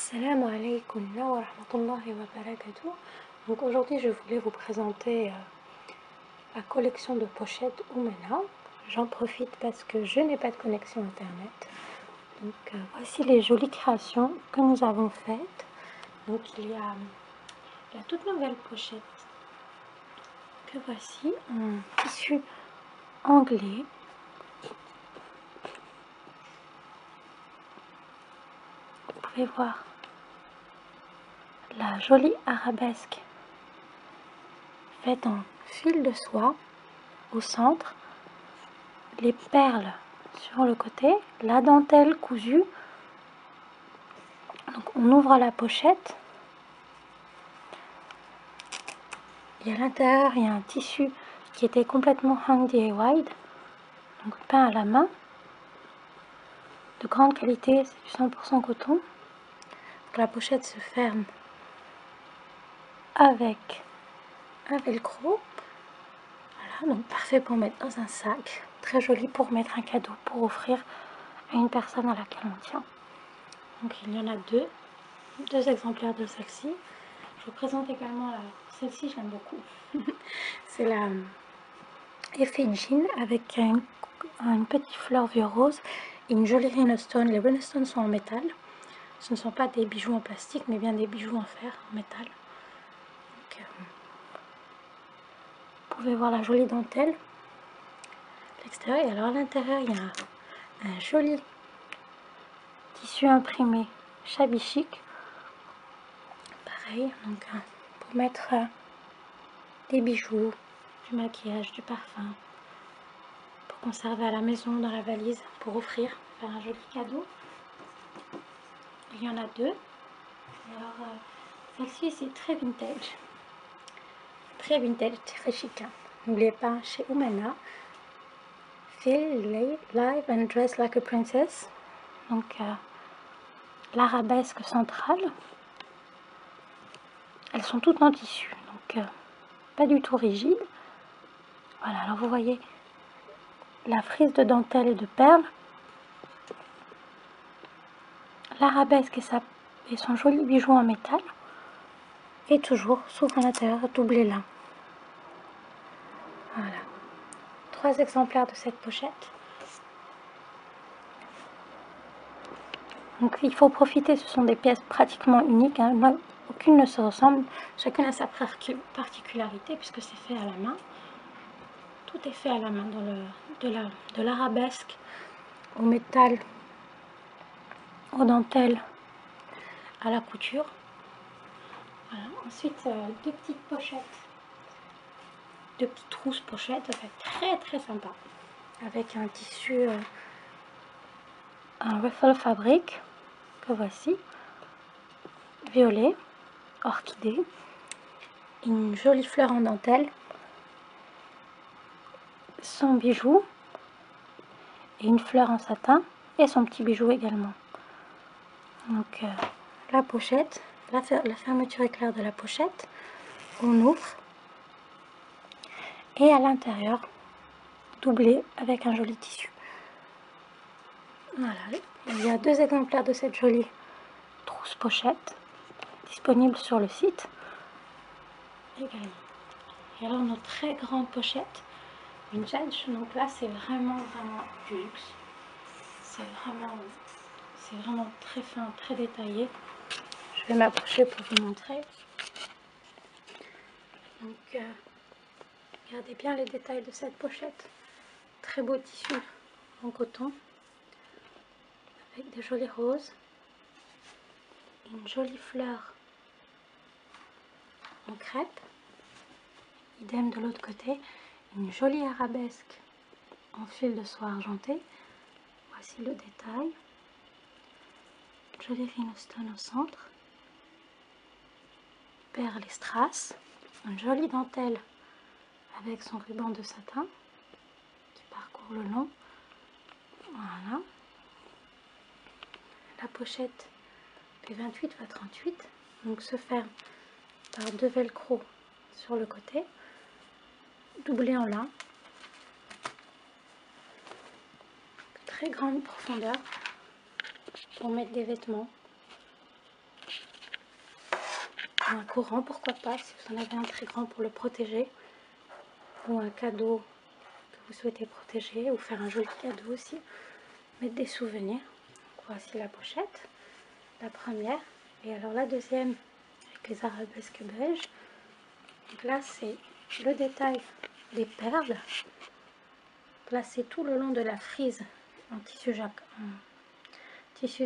Assalamu alaikum wa rahmatullahi wa barakatuh. Donc aujourd'hui je voulais vous présenter la collection de pochettes Oumena. J'en profite parce que je n'ai pas de connexion internet. Donc voici les jolies créations que nous avons faites. Donc il y a la toute nouvelle pochette que voici en tissu anglais. Vous pouvez voir la jolie arabesque faite en fil de soie au centre, les perles sur le côté, la dentelle cousue. Donc on ouvre la pochette et à l'intérieur il y a un tissu qui était complètement hand DIY, donc peint à la main, de grande qualité, c'est du 100% coton. Donc la pochette se ferme avec un velcro. Voilà, donc parfait pour mettre dans un sac, très joli pour mettre un cadeau, pour offrir à une personne à laquelle on tient. Donc il y en a deux exemplaires de celle-ci. Je vous présente également celle-ci, je l'aime beaucoup. C'est la effet jean avec une petite fleur vieux rose et une jolie rhinostone. Les rhinostones sont en métal. Ce ne sont pas des bijoux en plastique, mais bien des bijoux en fer, en métal. Donc, vous pouvez voir la jolie dentelle à l'extérieur. Et alors à l'intérieur, il y a un joli tissu imprimé shabby chic. Pareil, donc pour mettre des bijoux, du maquillage, du parfum, pour conserver à la maison, dans la valise, pour offrir, faire un joli cadeau. Il y en a deux. Alors celle-ci c'est très vintage, très chic. N'oubliez pas, chez Oumena, Feel live and dress like a princess. Donc l'arabesque centrale, elles sont toutes en tissu, donc pas du tout rigide. Voilà, alors vous voyez la frise de dentelle et de perles, l'arabesque et son joli bijou en métal, et toujours s'ouvre à l'intérieur, doublé là. Voilà, 3 exemplaires de cette pochette. Donc il faut profiter, ce sont des pièces pratiquement uniques, hein. Aucune ne se ressemble, chacune a sa particularité puisque c'est fait à la main. Tout est fait à la main, de l'arabesque au métal, aux dentelles, à la couture. Voilà. Ensuite, deux petites pochettes, deux petites trousses pochettes, ça fait très sympa, avec un tissu, un ruffle fabrique que voici, violet, orchidée, une jolie fleur en dentelle, son bijou et une fleur en satin et son petit bijou également. Donc la pochette, la fermeture éclair de la pochette, on ouvre et à l'intérieur doublé avec un joli tissu. Voilà, il y a 2 exemplaires de cette jolie trousse pochette disponible sur le site également. Et alors notre très grande pochette vintage, donc là c'est vraiment du luxe, c'est vraiment très fin, très détaillé. Je vais m'approcher pour vous montrer. Donc regardez bien les détails de cette pochette, très beau tissu en coton avec des jolies roses, une jolie fleur en crêpe, idem de l'autre côté, une jolie arabesque en fil de soie argenté. Voici le détail, jolie rhinostone au centre, perles et strass, une jolie dentelle avec son ruban de satin qui parcourt le long. Voilà, la pochette fait 28 x 38, donc se ferme par 2 velcro sur le côté, doublé en lin, très grande profondeur pour mettre des vêtements. un courant, pourquoi pas, si vous en avez un très grand pour le protéger, ou un cadeau que vous souhaitez protéger, ou faire un joli cadeau aussi, mettre des souvenirs. Donc, voici la pochette, la première, et alors la deuxième, avec les arabesques beige. Donc là, c'est le détail des perles, placées tout le long de la frise en tissu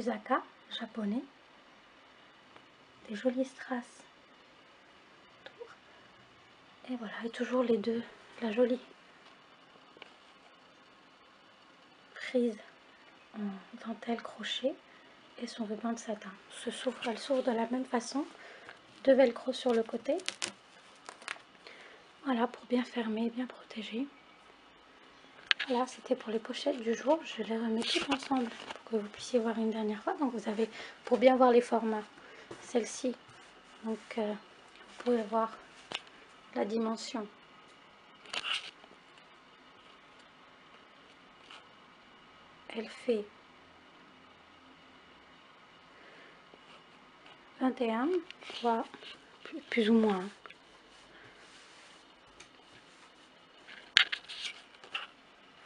Zaka japonais. Des jolies strass autour. Et voilà, et toujours les deux, la jolie frise en dentelle crochet et son ruban de satin. Elle s'ouvre de la même façon, deux velcro sur le côté. Voilà, pour bien fermer, bien protéger. Voilà, c'était pour les pochettes du jour. Je les remets toutes ensemble pour que vous puissiez voir une dernière fois. Donc vous avez, pour bien voir les formats, celle-ci. Donc vous pouvez voir la dimension. Elle fait 21, soit plus ou moins.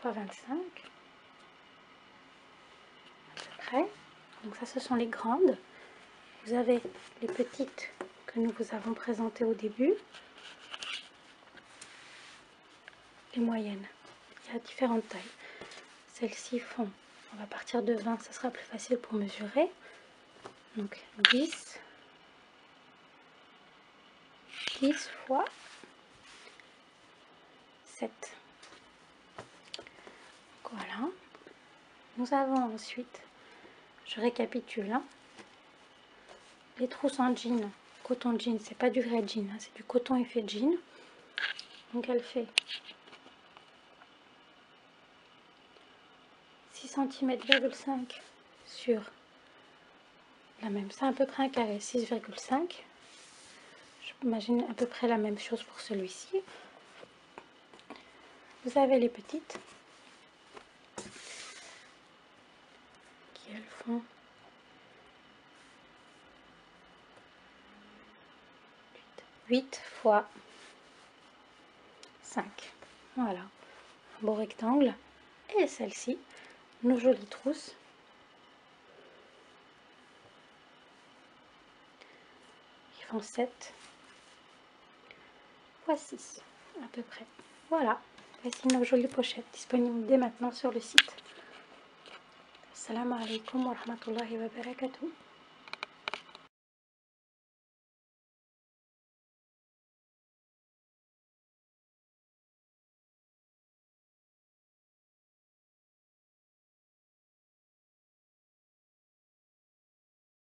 Fois 25. À peu près. Donc ça, ce sont les grandes. Vous avez les petites que nous vous avons présentées au début. Les moyennes. Il y a différentes tailles. Celles-ci font, on va partir de 20, ça sera plus facile pour mesurer. Donc 10 fois 7. Voilà. Nous avons ensuite, je récapitule, hein, les trousses en jean, coton jean, c'est pas du vrai jean, hein, c'est du coton effet jean. Donc elle fait 6 cm,5 sur la même, c'est à peu près un carré, 6,5. J'imagine à peu près la même chose pour celui-ci. Vous avez les petites qui elles font 8 fois 5. Voilà, un beau rectangle. Et celle-ci, nos jolies trousses. Qui font 7 fois 6 à peu près. Voilà, voici nos jolies pochettes disponibles dès maintenant sur le site. Assalamu alaikum wa rahmatullahi wa barakatuh.